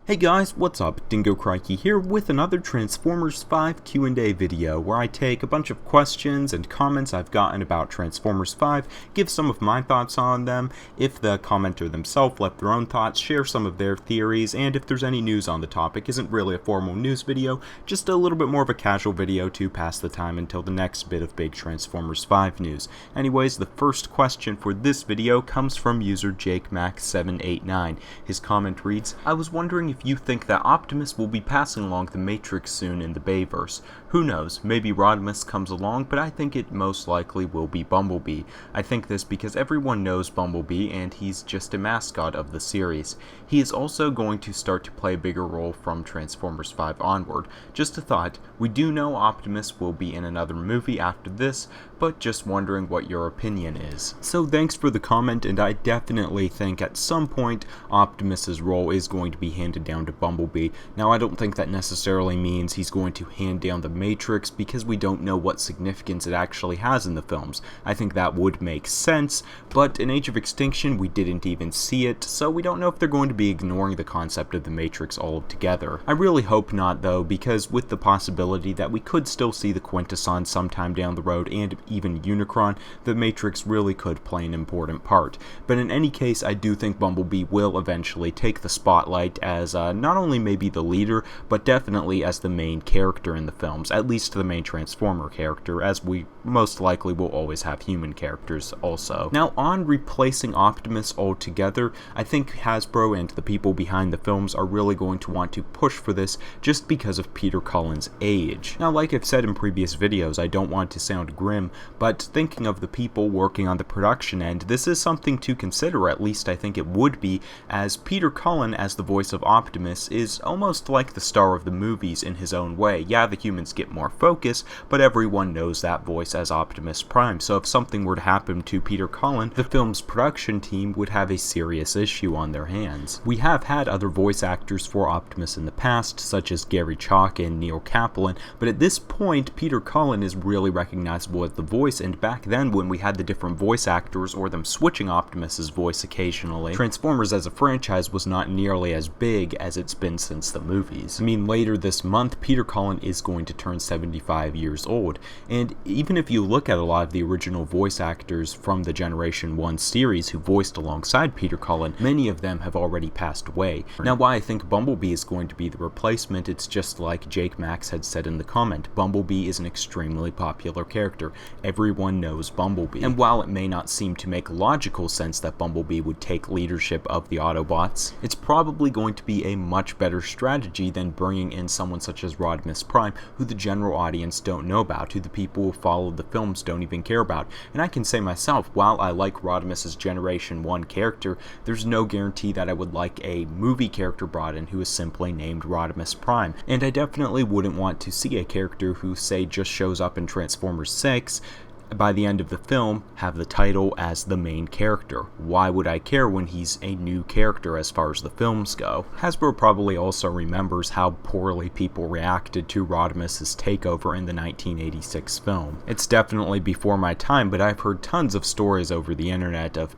Hey guys, what's up? Dingo Crikey here with another Transformers 5 Q&A video where I take a bunch of questions and comments I've gotten about Transformers 5, give some of my thoughts on them, if the commenter themselves left their own thoughts, share some of their theories, and if there's any news on the topic. Isn't really a formal news video, just a little bit more of a casual video to pass the time until the next bit of big Transformers 5 news. Anyways, the first question for this video comes from user JakeMax789. His comment reads, I was wondering if you think that Optimus will be passing along the Matrix soon in the Bayverse. Who knows, maybe Rodimus comes along, but I think it most likely will be Bumblebee. I think this because everyone knows Bumblebee and he's just a mascot of the series. He is also going to start to play a bigger role from Transformers 5 onward. Just a thought, we do know Optimus will be in another movie after this, but just wondering what your opinion is. So thanks for the comment, and I definitely think at some point Optimus's role is going to be handed down to Bumblebee. Now I don't think that necessarily means he's going to hand down the Matrix because we don't know what significance it actually has in the films. I think that would make sense, but in Age of Extinction we didn't even see it, so we don't know if they're going to be ignoring the concept of the Matrix altogether. I really hope not though, because with the possibility that we could still see the Quintesson sometime down the road and even Unicron, the Matrix really could play an important part. But in any case, I do think Bumblebee will eventually take the spotlight as not only maybe the leader, but definitely as the main character in the films, at least the main Transformer character, as we most likely will always have human characters also. Now on replacing Optimus altogether, I think Hasbro and the people behind the films are really going to want to push for this just because of Peter Cullen's age. Now like I've said in previous videos, I don't want to sound grim, but thinking of the people working on the production end, this is something to consider, at least I think it would be, as Peter Cullen as the voice of Optimus is almost like the star of the movies in his own way. Yeah, the humans get more focus, but everyone knows that voice as Optimus Prime, so if something were to happen to Peter Cullen, the film's production team would have a serious issue on their hands. We have had other voice actors for Optimus in the past, such as Gary Chalk and Neil Kaplan, but at this point, Peter Cullen is really recognizable as the voice, and back then when we had the different voice actors or them switching Optimus's voice occasionally, Transformers as a franchise was not nearly as big as it's been since the movies. I mean, later this month, Peter Cullen is going to turn 75 years old, and even if you look at a lot of the original voice actors from the Generation 1 series who voiced alongside Peter Cullen, many of them have already passed away. Now why I think Bumblebee is going to be the replacement, it's just like Jake Max had said in the comment, Bumblebee is an extremely popular character. Everyone knows Bumblebee, and while it may not seem to make logical sense that Bumblebee would take leadership of the Autobots, it's probably going to be a much better strategy than bringing in someone such as Rodimus Prime, who the general audience don't know about, who the people who follow the films don't even care about. And I can say myself, while I like Rodimus's Generation 1 character, there's no guarantee that I would like a movie character brought in who is simply named Rodimus Prime. And I definitely wouldn't want to see a character who, say, just shows up in Transformers 6, by the end of the film, have the title as the main character. Why would I care when he's a new character as far as the films go? Hasbro probably also remembers how poorly people reacted to Rodimus's takeover in the 1986 film. It's definitely before my time, but I've heard tons of stories over the internet of,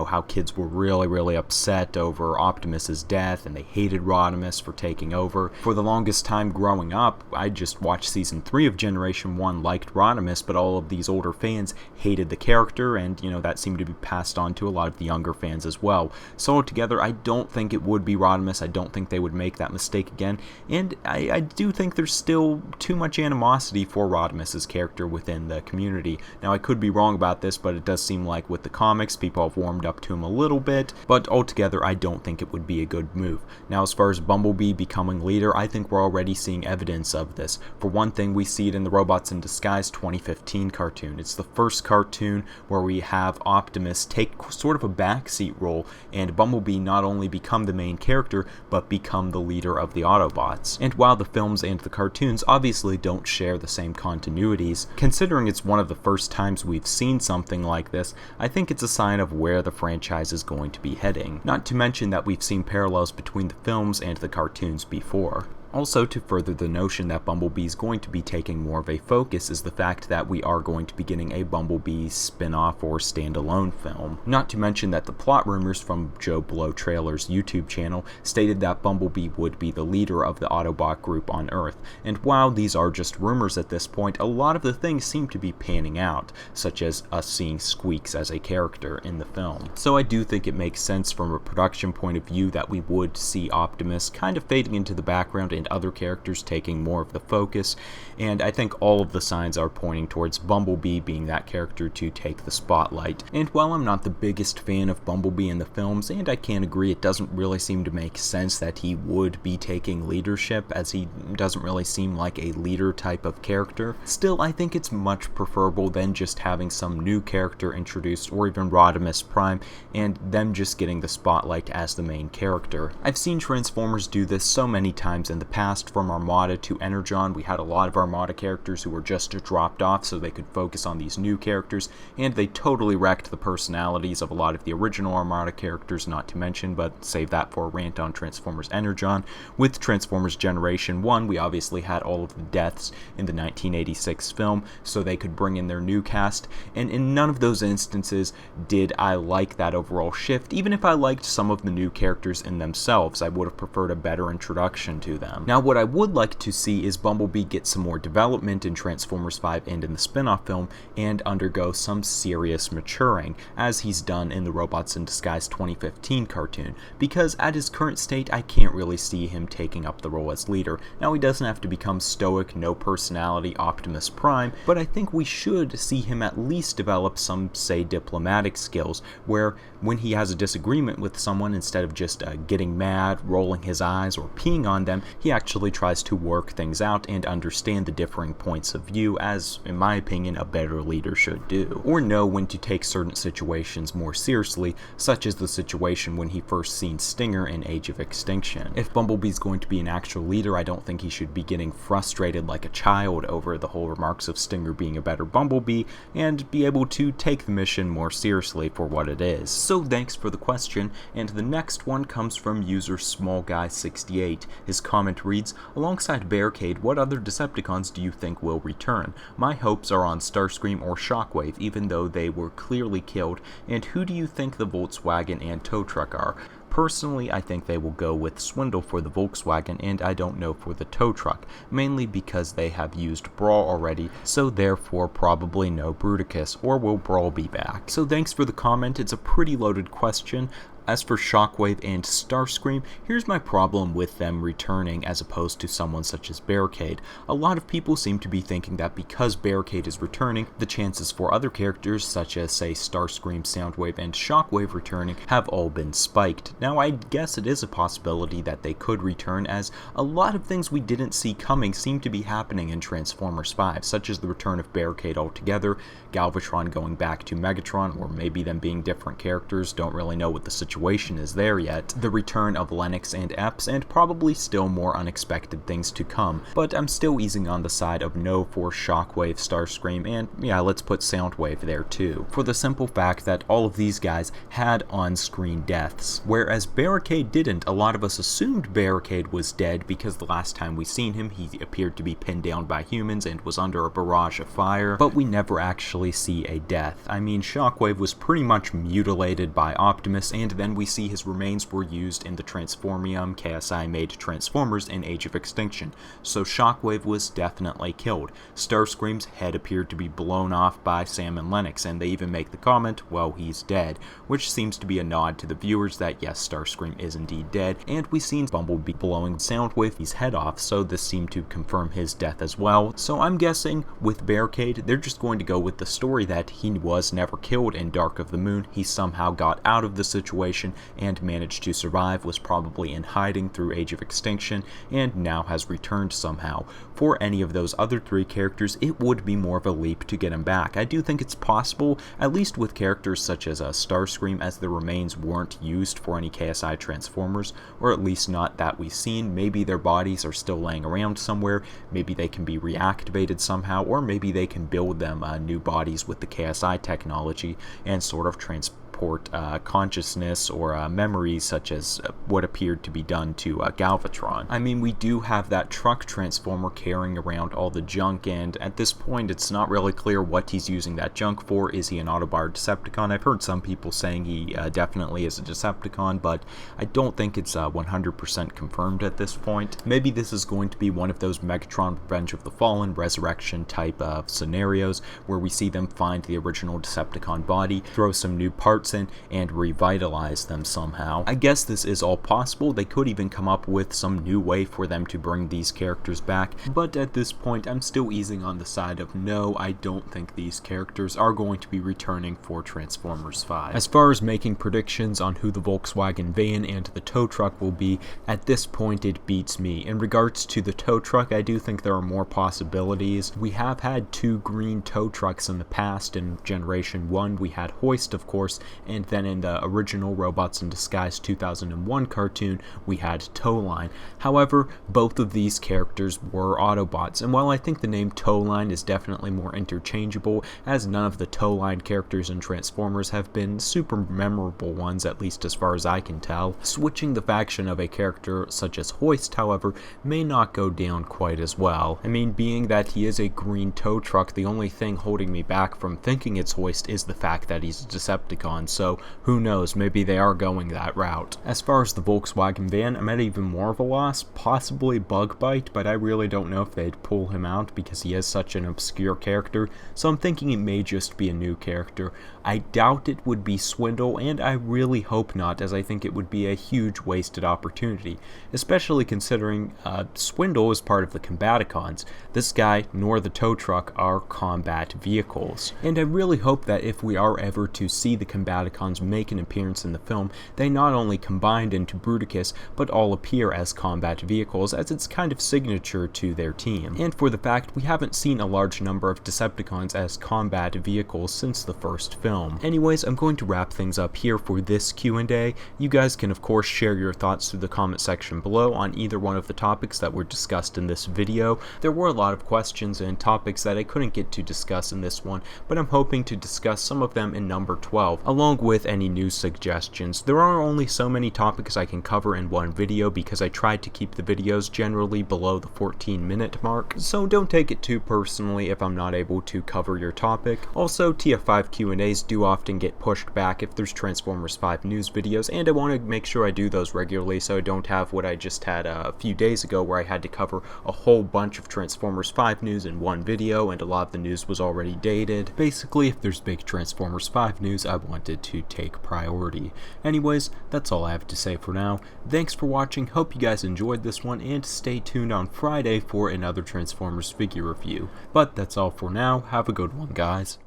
how kids were really upset over Optimus's death and they hated Rodimus for taking over. For the longest time growing up, I just watched season 3 of Generation 1, liked Rodimus, but all of these older fans hated the character, and that seemed to be passed on to a lot of the younger fans as well. So altogether, I don't think it would be Rodimus. I don't think they would make that mistake again, and I do think there's still too much animosity for Rodimus's character within the community. Now I could be wrong about this, but it does seem like with the comics people have warmed up to him a little bit, but altogether I don't think it would be a good move. Now as far as Bumblebee becoming leader, I think we're already seeing evidence of this. For one thing, we see it in the Robots in Disguise 2015 cartoon. It's the first cartoon where we have Optimus take sort of a backseat role and Bumblebee not only become the main character, but become the leader of the Autobots. And while the films and the cartoons obviously don't share the same continuities, considering it's one of the first times we've seen something like this, I think it's a sign of where the franchise is going to be heading. Not to mention that we've seen parallels between the films and the cartoons before. Also, to further the notion that Bumblebee is going to be taking more of a focus is the fact that we are going to be getting a Bumblebee spin-off or standalone film. Not to mention that the plot rumors from Joe Blow Trailer's YouTube channel stated that Bumblebee would be the leader of the Autobot group on Earth, and while these are just rumors at this point, a lot of the things seem to be panning out, such as us seeing Squeaks as a character in the film. So I do think it makes sense from a production point of view that we would see Optimus kind of fading into the background and other characters taking more of the focus, and I think all of the signs are pointing towards Bumblebee being that character to take the spotlight. And while I'm not the biggest fan of Bumblebee in the films, and I can agree it doesn't really seem to make sense that he would be taking leadership, as he doesn't really seem like a leader type of character, still I think it's much preferable than just having some new character introduced, or even Rodimus Prime, and them just getting the spotlight as the main character. I've seen Transformers do this so many times in the past. From Armada to Energon, we had a lot of Armada characters who were just dropped off so they could focus on these new characters, and they totally wrecked the personalities of a lot of the original Armada characters, not to mention, but save that for a rant on Transformers Energon. With Transformers Generation 1, we obviously had all of the deaths in the 1986 film, so they could bring in their new cast, and in none of those instances did I like that overall shift. Even if I liked some of the new characters in themselves, I would have preferred a better introduction to them. Now, what I would like to see is Bumblebee get some more development in Transformers 5 and in the spin-off film, and undergo some serious maturing, as he's done in the Robots in Disguise 2015 cartoon, because at his current state, I can't really see him taking up the role as leader. Now, he doesn't have to become stoic, no personality Optimus Prime, but I think we should see him at least develop some, say, diplomatic skills, where when he has a disagreement with someone, instead of just getting mad, rolling his eyes, or peeing on them, he actually tries to work things out and understand the differing points of view, as, in my opinion, a better leader should do. Or know when to take certain situations more seriously, such as the situation when he first seen Stinger in Age of Extinction. If Bumblebee's going to be an actual leader, I don't think he should be getting frustrated like a child over the whole remarks of Stinger being a better Bumblebee, and be able to take the mission more seriously for what it is. So thanks for the question, and the next one comes from user SmallGuy68. His comment reads, alongside Barricade, what other Decepticons do you think will return? My hopes are on Starscream or Shockwave, even though they were clearly killed, and who do you think the Volkswagen and Tow truck are? Personally, I think they will go with Swindle for the Volkswagen, and I don't know for the tow truck, mainly because they have used Brawl already, so therefore probably no Bruticus, or will Brawl be back? So thanks for the comment. It's a pretty loaded question. As for Shockwave and Starscream, here's my problem with them returning as opposed to someone such as Barricade. A lot of people seem to be thinking that because Barricade is returning, the chances for other characters such as, say, Starscream, Soundwave, and Shockwave returning have all been spiked. Now, I guess it is a possibility that they could return, as a lot of things we didn't see coming seem to be happening in Transformers 5, such as the return of Barricade altogether, Galvatron going back to Megatron, or maybe them being different characters, don't really know what the situation is there yet, the return of Lennox and Epps, and probably still more unexpected things to come, but I'm still easing on the side of no for Shockwave, Starscream, and yeah, let's put Soundwave there too, for the simple fact that all of these guys had on-screen deaths, whereas Barricade didn't. A lot of us assumed Barricade was dead because the last time we seen him, he appeared to be pinned down by humans and was under a barrage of fire, but we never actually see a death. I mean, Shockwave was pretty much mutilated by Optimus, and then we see his remains were used in the Transformium KSI-made Transformers in Age of Extinction, so Shockwave was definitely killed. Starscream's head appeared to be blown off by Sam and Lennox, and they even make the comment, well, he's dead, which seems to be a nod to the viewers that yes, Starscream is indeed dead, and we've seen Bumblebee blowing Soundwave's head off, so this seemed to confirm his death as well. So I'm guessing with Barricade, they're just going to go with the story that he was never killed in Dark of the Moon. He somehow got out of the situation and managed to survive, was probably in hiding through Age of Extinction, and now has returned somehow. For any of those other three characters, it would be more of a leap to get him back. I do think it's possible, at least with characters such as Starscream, as the remains weren't used for any KSI Transformers, or at least not that we've seen. Maybe their bodies are still laying around somewhere, maybe they can be reactivated somehow, or maybe they can build them new bodies with the KSI technology and sort of transport transport consciousness or memories, such as what appeared to be done to Galvatron. I mean, we do have that truck transformer carrying around all the junk, and at this point it's not really clear what he's using that junk for. Is he an Autobot Decepticon? I've heard some people saying he definitely is a Decepticon, but I don't think it's 100% confirmed at this point. Maybe this is going to be one of those Megatron Revenge of the Fallen resurrection type of scenarios where we see them find the original Decepticon body, throw some new parts in, and revitalize them somehow. I guess this is all possible. They could even come up with some new way for them to bring these characters back, but at this point I'm still easing on the side of no, I don't think these characters are going to be returning for Transformers 5. As far as making predictions on who the Volkswagen van and the tow truck will be, at this point it beats me. In regards to the tow truck, I do think there are more possibilities. We have had two green tow trucks in the past. In Generation 1 we had Hoist, of course, and then in the original Robots in Disguise 2001 cartoon we had Towline. However, both of these characters were Autobots, and while I think the name Towline is definitely more interchangeable, as none of the Towline characters in Transformers have been super memorable ones, at least as far as I can tell, switching the faction of a character such as Hoist, however, may not go down quite as well. I mean, being that he is a green tow truck, the only thing holding me back from thinking it's Hoist is the fact that he's a Decepticon, so who knows, maybe they are going that route. As far as the Volkswagen van, I'm at even more of a loss, possibly Bugbite, but I really don't know if they'd pull him out because he is such an obscure character, so I'm thinking it may just be a new character. I doubt it would be Swindle, and I really hope not, as I think it would be a huge wasted opportunity, especially considering Swindle is part of the Combaticons. This guy, nor the tow truck, are combat vehicles, and I really hope that if we are ever to see the Combaticons make an appearance in the film, they not only combined into Bruticus, but all appear as combat vehicles, as it's kind of signature to their team. And for the fact we haven't seen a large number of Decepticons as combat vehicles since the first film. Anyways, I'm going to wrap things up here for this Q&A. You guys can of course share your thoughts through the comment section below on either one of the topics that were discussed in this video. There were a lot of questions and topics that I couldn't get to discuss in this one, but I'm hoping to discuss some of them in number 12, along with any new suggestions. There are only so many topics I can cover in one video because I tried to keep the videos generally below the 14-minute mark, so don't take it too personally if I'm not able to cover your topic. Also, TF5 Q&As do often get pushed back if there's Transformers 5 news videos, and I want to make sure I do those regularly so I don't have what I just had a few days ago where I had to cover a whole bunch of Transformers 5 news in one video and a lot of the news was already dated. Basically, if there's big Transformers 5 news, I wanted to take priority. Anyways, that's all I have to say for now. Thanks for watching, hope you guys enjoyed this one, and stay tuned on Friday for another Transformers figure review. But that's all for now, have a good one guys.